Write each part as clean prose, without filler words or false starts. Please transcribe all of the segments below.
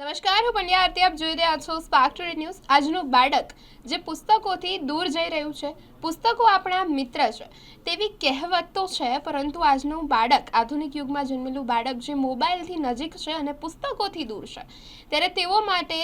નમસ્કાર, હું પંડ્યા આરતી. આપ જોઈ રહ્યા છો સ્પાર્ક ટુડે ન્યૂઝ. આજનું બાળક જે પુસ્તકોથી દૂર જઈ રહ્યું છે, પુસ્તકો આપણા મિત્ર છે તેવી કહેવત તો છે, પરંતુ આજનું બાળક, આધુનિક યુગમાં જન્મેલું બાળક જે મોબાઈલથી નજીક છે અને પુસ્તકોથી દૂર છે, ત્યારે તેઓ માટે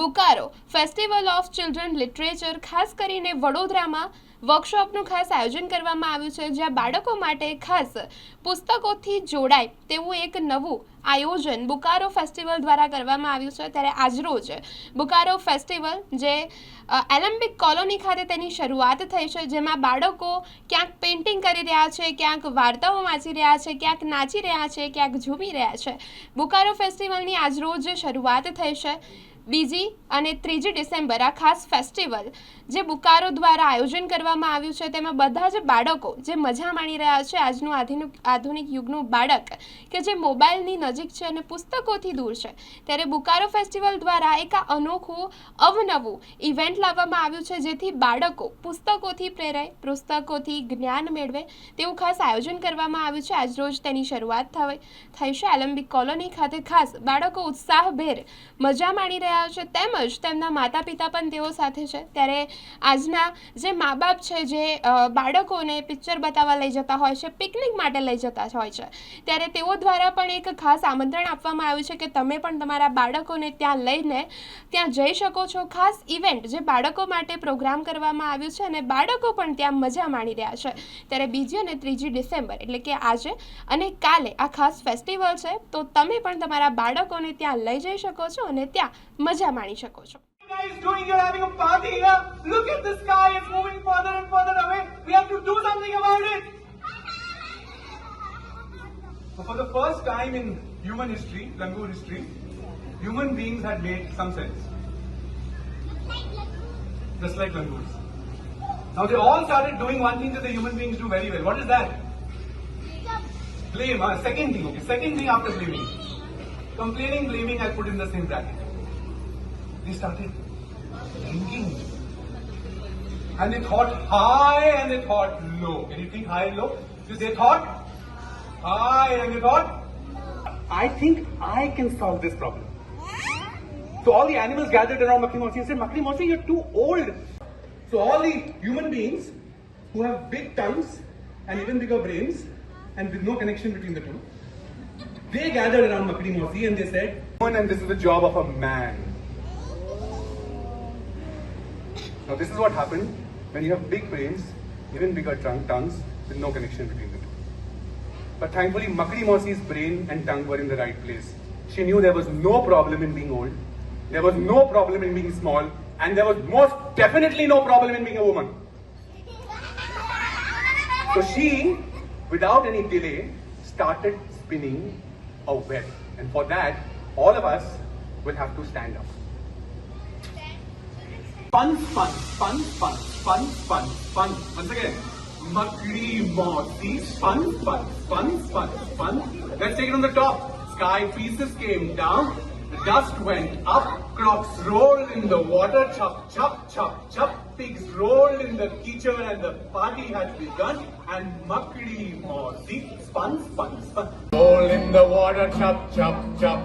બુકારો ફેસ્ટિવલ ઓફ ચિલ્ડ્રન લિટરેચર ખાસ કરીને વડોદરામાં વર્કશોપનું ખાસ આયોજન કરવામાં આવ્યું છે, જ્યાં બાળકો માટે ખાસ પુસ્તકોથી જોડાય તેવું એક નવું આયોજન બુકારો ફેસ્ટિવલ દ્વારા કરવામાં આવ્યું છે. ત્યારે આજરોજ બુકારો ફેસ્ટિવલ જે એલેમ્બિક કોલોની ખાતે તેની શરૂઆત થઈ છે, જેમાં બાળકો ક્યાંક પેઇન્ટિંગ કરી રહ્યા છે, ક્યાંક વાર્તાઓ વાંચી રહ્યા છે, ક્યાંક નાચી રહ્યા છે, ક્યાંક ઝૂમી રહ્યા છે. બુકારો ફેસ્ટિવલની આજરોજ શરૂઆત થઈ છે. 2 અને 3 ડિસેમ્બર આ ખાસ ફેસ્ટિવલ જે બુકારો દ્વારા આયોજન કરવામાં આવ્યું છે, તેમાં બધા જ બાળકો જે મજા માણી રહ્યા છે. આજનું આધુનિક યુગનું બાળક કે જે મોબાઈલની નજીક છે અને પુસ્તકોથી દૂર છે, ત્યારે બુકારો ફેસ્ટિવલ દ્વારા એક આ અનોખું અવનવું ઇવેન્ટ લાવવામાં આવ્યું છે, જેથી બાળકો પુસ્તકોથી પ્રેરાય, પુસ્તકોથી જ્ઞાન મેળવે તેવું ખાસ આયોજન કરવામાં આવ્યું છે. આજરોજ તેની શરૂઆત થઈ છે. એલેમ્બિક કોલોની ખાતે ખાસ બાળકો ઉત્સાહભેર મજા માણી રહ્યા છે, તેમજ તેમના માતા પિતા પણ તેઓ સાથે છે. ત્યારે આજના જે મા બાપ છે, જે બાળકોને પિક્ચર બતાવવા લઈ જતા હોય છે, પિકનિક માટે લઈ જતા હોય છે, ત્યારે તેઓ દ્વારા પણ એક ખાસ આમંત્રણ આપવામાં આવ્યું છે કે તમે પણ તમારા બાળકોને ત્યાં લઈને ત્યાં જઈ શકો છો. ખાસ ઇવેન્ટ જે બાળકો માટે પ્રોગ્રામ કરવામાં આવ્યું છે અને બાળકો પણ ત્યાં મજા માણી રહ્યા છે. ત્યારે 2 અને 3 ડિસેમ્બર એટલે કે આજે અને કાલે આ ખાસ ફેસ્ટિવલ છે, તો તમે પણ તમારા બાળકોને ત્યાં લઈ જઈ શકો છો અને ત્યાં મજા માણી શકો છો. Guys doing? You're having a party here. Look at the sky. It's moving further and further away. We have to do something about it. So for the first time in human history, Langur history, human beings had made some sense. Just like Langurs. Now they all started doing one thing that the human beings do very well. What is that? Blame. Second thing. Okay. Second thing after blaming. Complaining, blaming, I put in the same bracket. They started thinking. And they thought high and they thought low. Can you think high and low? So they thought high and they thought, I think I can solve this problem. So all the animals gathered around Makri Mausi and said, Makri Mausi, you're too old. So all the human beings who have big tongues and even bigger brains and with no connection between the two, they gathered around Makri Mausi and they said, and this is the job of a man. Now this is what happened when you have big brains, even bigger tongues, with no connection between the two. But thankfully Makri Mausi's brain and tongue were in the right place. She knew there was no problem in being old, there was no problem in being small, and there was most definitely no problem in being a woman. So she, without any delay, started spinning a web. And for that, all of us will have to stand up. Fun, fun, fun, fun, fun, fun, fun. Once again, Makri Mausi, fun, fun, fun, fun, fun. Let's take it on the top. Sky pieces came down, the dust went up, crocs rolled in the water, chop, chop, chop, chop. Pigs rolled in the kitchen and the party had begun. And Makri Mausi spun, spun, spun. Roll in the water, chop, chop, chop.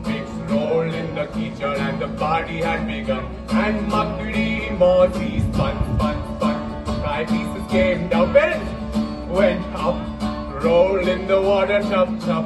Pigs rolled in the kitchen and the party had begun. And Makri Mausi spun, spun, spun. Sky pieces came down, went up. Rolled in the water, chop, chop.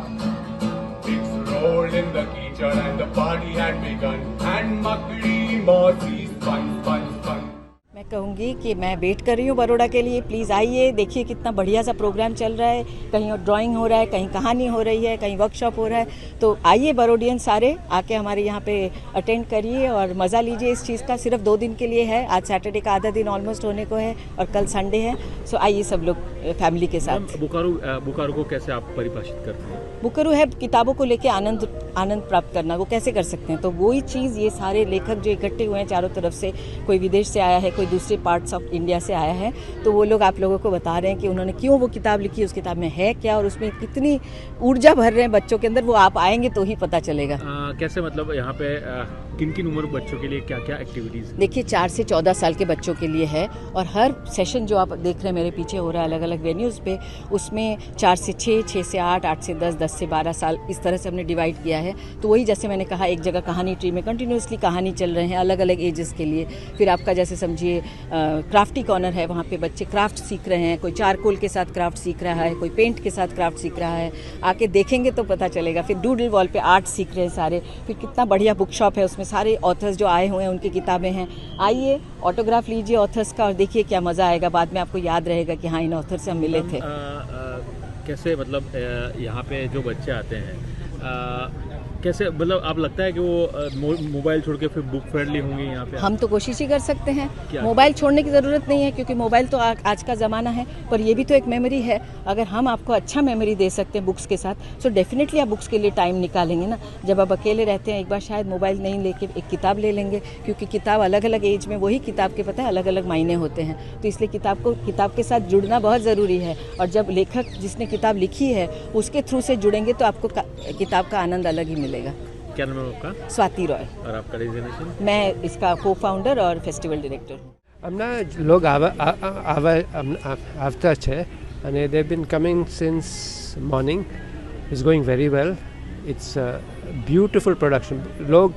Pigs rolled in the kitchen and the party had begun. And Makri Mausi spun, spun, spun. मैं कहूँगी कि मैं wait कर रही हूँ बड़ौदा के लिए. Please आइए, देखिए कितना बढ़िया सा प्रोग्राम चल रहा है. कहीं ड्राइंग हो रहा है, कहीं कहानी हो रही है, कहीं वर्कशॉप हो रहा है. तो आइए बड़ौडियन सारे आके हमारे यहाँ पे अटेंड करिए और मज़ा लीजिए इस चीज़ का. सिर्फ 2 दिन के लिए है. आज सैटरडे का आधा दिन ऑलमोस्ट होने को है और कल संडे है. सो आइए सब लोग फैमिली के साथ. बुकारो को कैसे आप परिभाषित करते हैं? बुकारो है किताबों को लेके आनंद प्राप्त करना. वो कैसे कर सकते हैं? तो वही चीज़ ये सारे लेखक जो इकट्ठे हुए हैं चारों तरफ से, कोई विदेश से आया है, कोई दूसरे पार्ट्स ऑफ इंडिया से आया है, तो वो लोग आप लोगों को बता रहे हैं कि उन्होंने क्यों वो किताब लिखी, उस किताब में है क्या और उसमें कितनी ऊर्जा भर रहे हैं बच्चों के अंदर। वो आप आएंगे तो ही पता चलेगा। कैसे मतलब यहाँ पे किन किन उम्र बच्चों के लिए क्या क्या एक्टिविटीज़? देखिए 4 से 14 साल के बच्चों के लिए है, और हर सेशन जो आप देख रहे हैं मेरे पीछे हो रहा है अलग अलग वेन्यूज़ पे, उसमें 4 से 6, 6 से 8, 8 से 10, 10 से 12 साल इस तरह से हमने डिवाइड किया है। तो वही जैसे मैंने कहा, एक जगह कहानी ट्री में कंटिन्यूसली कहानी चल रहे हैं अलग अलग एजेस के लिए। फिर आपका जैसे समझिए क्राफ्टी कॉर्नर है, वहाँ पे बच्चे क्राफ्ट सीख रहे हैं, कोई चारकोल के साथ क्राफ्ट सीख रहा है, कोई पेंट के साथ क्राफ्ट सीख रहा है, आके देखेंगे तो पता चलेगा। फिर डूडल वॉल पे आर्ट सीख रहे हैं सारे। फिर कितना बढ़िया बुक शॉप है, उसमें सारे ऑथर्स जो आए हुए हैं उनकी किताबें हैं। आइए ऑटोग्राफ लीजिए ऑथर्स का और देखिए क्या मज़ा आएगा। बाद में आपको याद रहेगा कि हाँ, इन ऑथर से हम मिले थे। कैसे मतलब यहाँ पे जो बच्चे आते हैं कैसे मतलब आप लगता है कि वो मोबाइल छोड़ के फिर बुक फ्रेंडली होंगे यहाँ पे? हम तो कोशिश ही कर सकते हैं। क्या? मोबाइल छोड़ने की ज़रूरत नहीं है, क्योंकि मोबाइल तो आज का ज़माना है, पर ये भी तो एक मेमोरी है। अगर हम आपको अच्छा मेमोरी दे सकते हैं बुक्स के साथ, तो डेफिनेटली आप बुक्स के लिए टाइम निकालेंगे ना। जब आप अकेले रहते हैं, एक बार शायद मोबाइल नहीं लेके एक किताब ले लेंगे, क्योंकि किताब अलग अलग एज में वही किताब के पता है अलग अलग मायने होते हैं। तो इसलिए किताब के साथ जुड़ना बहुत ज़रूरी है। और जब लेखक जिसने किताब लिखी है उसके थ्रू से जुड़ेंगे तो आपको किताब का आनंद अलग ही मिलेगा। क्या नाम है आपका? स्वाति रॉय। और आपका डेजिग्नेशन? मैं इसका को फाउंडर और फेस्टिवल डायरेक्टर हूँ। હમણાં લોગ આવતા છે અને they been coming since morning. It's going very well. It's beautiful production. લોગ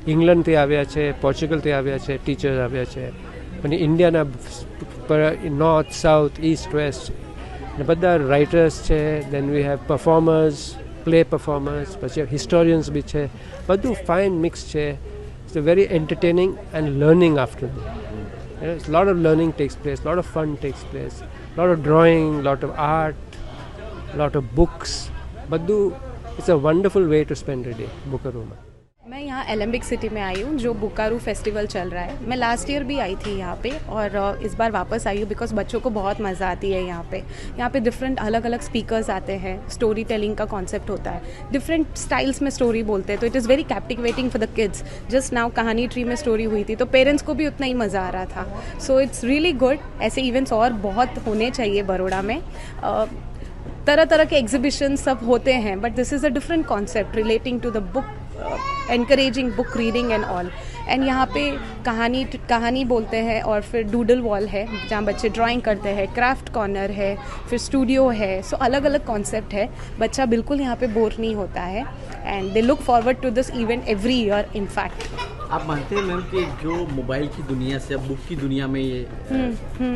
ઇંગ્લેન્ડથી આવ્યા છે, પોર્ચુગલથી આવ્યા છે, ટીચર્સ આવ્યા છે, અને ઇન્ડિયાના નોર્થ સાઉથ ઈસ્ટ વેસ્ટ બધા રાઇટર્સ છે. દેન વી હેવ પરફોર્મર્સ, પ્લે પરફોર્મર્સ, પછી હિસ્ટોરિયન્સ બી છે. બધું ફાઇન મિક્સ છે. It's a very entertaining and learning afternoon. A lot of learning takes place, a lot of fun takes place, a lot of drawing, a lot of art, a lot of books. Baddu, it's a wonderful way to spend a day, Bukaru में. मैं यहाँ Alembic city में आई हूँ, जो बुकारू festival चल रहा है। मैं लास्ट ईयर भी आई थी यहाँ पे, और इस बार वापस आई हूँ बिकॉज बच्चों को बहुत मज़ा आती है यहाँ पे। यहाँ पे डिफरेंट अलग अलग स्पीकर्स आते हैं, स्टोरी टेलिंग का कॉन्सेप्ट होता है, डिफरेंट स्टाइल्स में स्टोरी बोलते हैं, तो it is very captivating for the kids. Just now कहानी ट्री में स्टोरी हुई थी, तो पेरेंट्स को भी उतना ही मज़ा आ रहा था। So it's really good. ऐसे इवेंट्स और बहुत होने चाहिए बड़ौदा में। तरह तरह के एग्जीबिशन सब होते हैं, but this is a different concept relating to the book, encouraging book reading and all. And यहाँ पे कहानी बोलते हैं, और फिर डूडल वॉल है जहाँ बच्चे ड्राइंग करते हैं, क्राफ्ट कॉर्नर है, फिर स्टूडियो है। सो अलग अलग कॉन्सेप्ट है। बच्चा बिल्कुल यहाँ पे बोर नहीं होता है, and they look forward to this event every year in fact. आप मानते हैं मैम कि जो मोबाइल की दुनिया से अब बुक की दुनिया में ये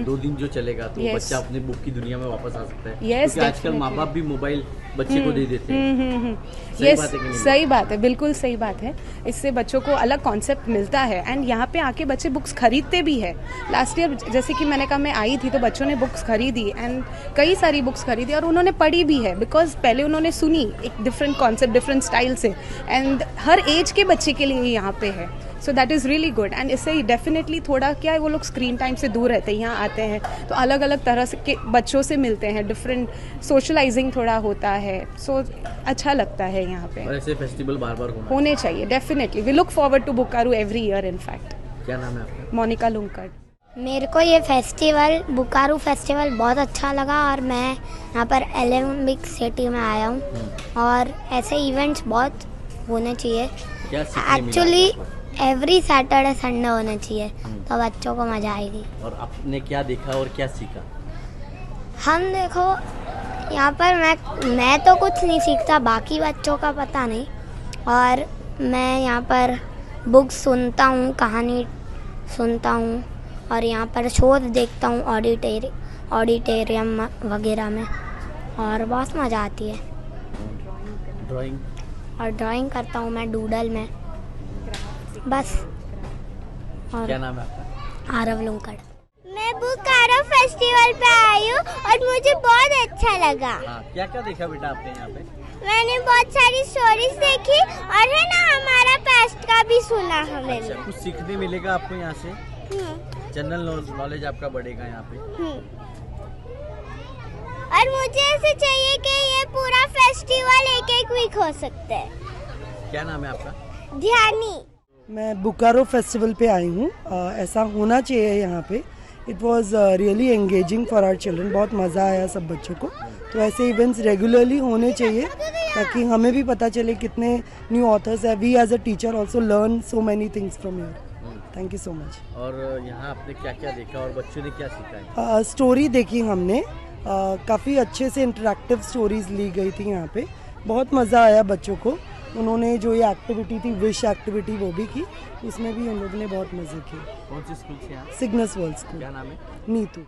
2 दिन जो चलेगा, तो Yes. बच्चा अपने बुक की दुनिया में वापस आ सकता है? Yes, क्योंकि आजकल माँ बाप भी मोबाइल बच्चे को दे देते हैं। सही Yes, बात है कि नहीं? सही बात है, बिल्कुल सही बात है। इससे बच्चों को अलग कॉन्सेप्ट मिलता है, एंड यहाँ पे आके बच्चे बुक्स खरीदते भी है। लास्ट ईयर जैसे कि मैंने कहा, मैं आई थी तो बच्चों ने बुक्स खरीदी, एंड कई सारी बुक्स खरीदी, और उन्होंने पढ़ी भी है, बिकॉज पहले उन्होंने सुनी एक डिफरेंट कॉन्सेप्ट डिफरेंट स्टाइल से, एंड हर एज के बच्चे के लिए यहाँ पे है। So that is really good. And इससे डेफिनेटली थोड़ा क्या है, वो लोग स्क्रीन टाइम से दूर रहते हैं, यहाँ आते हैं तो अलग अलग तरह से के बच्चों से मिलते हैं, डिफरेंट सोशलाइजिंग थोड़ा होता है। सो अच्छा लगता है यहाँ पे। और ऐसे फेस्टिवल बार बार होने चाहिए definitely. We look forward to बुकारू एवरी ईयर इन फैक्ट। क्या नाम है आपका? मोनिका लुंकड़। मेरे को ये फेस्टिवल, बुकारू फेस्टिवल बहुत अच्छा लगा, और मैं यहाँ पर एलेम्बिक सिटी में आया हूँ, और ऐसे इवेंट्स बहुत होने चाहिए। क्या सीखने मिला एक्चुअली आपको? एवरी सैटरडे संडे होने चाहिए, तो बच्चों को मज़ा आएगी। और आपने क्या देखा और क्या सीखा? हम देखो यहाँ पर मैं तो कुछ नहीं सीखता, बाकी बच्चों का पता नहीं। और मैं यहाँ पर बुक्स सुनता हूँ, कहानी सुनता हूँ, और यहाँ पर शोज देखता हूँ ऑडिटोरियम वगैरह में, और बहुत मज़ा आती है। ड्राइंग? और ड्राइंग करता हूँ मैं डूडल में, बस। और क्या नाम है आपका? आरव लुंकड़। मैं बुकारू फेस्टिवल पे आई हूँ, और मुझे बहुत अच्छा लगा। हाँ, क्या क्या देखा बेटा आपने यहाँ पे? मैंने बहुत सारी स्टोरीज देखी, और है ना, हमारा पास्ट का भी सुना हमें। अच्छा, कुछ सीखने मिलेगा आपको यहाँ से? जनरल नॉलेज आपका बढ़ेगा यहाँ पे। और मुझे ऐसे चाहिए कि ये पूरा फेस्टिवल एक वीक हो सकता है। क्या नाम है आपका? ध्यानी। मैं बुकारो फेस्टिवल पे आई हूँ। ऐसा होना चाहिए यहाँ पे। It was really engaging for our children. बहुत मज़ा आया सब बच्चों को। तो ऐसे इवेंट्स रेगुलरली होने चाहिए ताकि हमें भी पता चले कितने न्यू ऑथर्स है। We as a teacher also learn so many things from here. Thank you so much. और यहाँ आपने क्या क्या देखा और बच्चों ने क्या सीखा है? स्टोरी देखी हमने। काफ़ी अच्छे से इंटरेक्टिव स्टोरीज ली गई थी यहाँ पे। बहुत मज़ा आया बच्चों को। उन्होंने जो ये एक्टिविटी थी विश एक्टिविटी वो भी की, उसमें भी उन लोगों ने बहुत मज़े किए। कौन सी स्कूल से आप? Cygnus world school. क्या नाम है? नीतू।